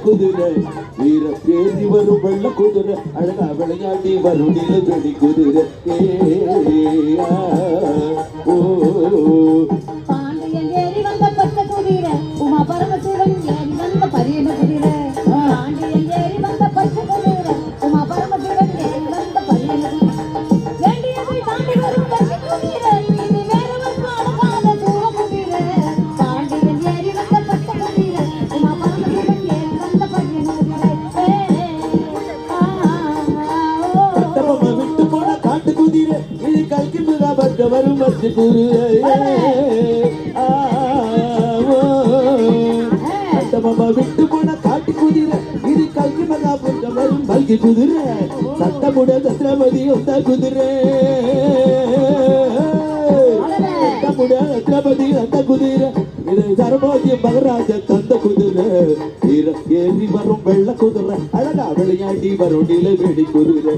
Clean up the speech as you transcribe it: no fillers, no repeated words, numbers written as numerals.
குதிரை வீர பேசி வரும் வெள்ள குதிரை அழகா விளையாடி வரும் நிலவெளி குதிரை பாண்டியன் ஏறி வந்த பச்சை குதிரை உமா பரமசிவன் ஏறி வந்த பரியன குதிரை பாண்டியன் ஏறி வந்த பச்சை குதிரை உமா பரமசிவன் ஏறி வந்த பரியன குதிரை வேண்டியதை தாண்டி வரும் பச்சை குதிரை இது வேறவர் பாடகால தூர குதிரை பாண்டியன் ஏறி வந்த பச்சை குதிரை உமா பரமசிவன் ஏறி வந்த பரியன குதிரை விட்டு போன காட்டு குதிரை இது கல்கி பக்க வரும் பச்சை குதிரை விட்டு போன காட்டு குதிரை இது கல்கி மகாபுர்க வரும் பல்கி குதிரை சட்டமுட சத்ரபதி ஒத்த குதிரை சட்டமுட சத்ரபதி அந்த குதிரை இது சர்வோஜி மகராஜ தந்த குதிரை ஏறி வரும் வெள்ள குதிரை அழகா விளையாடி வரும் நிலவேடி குதிரை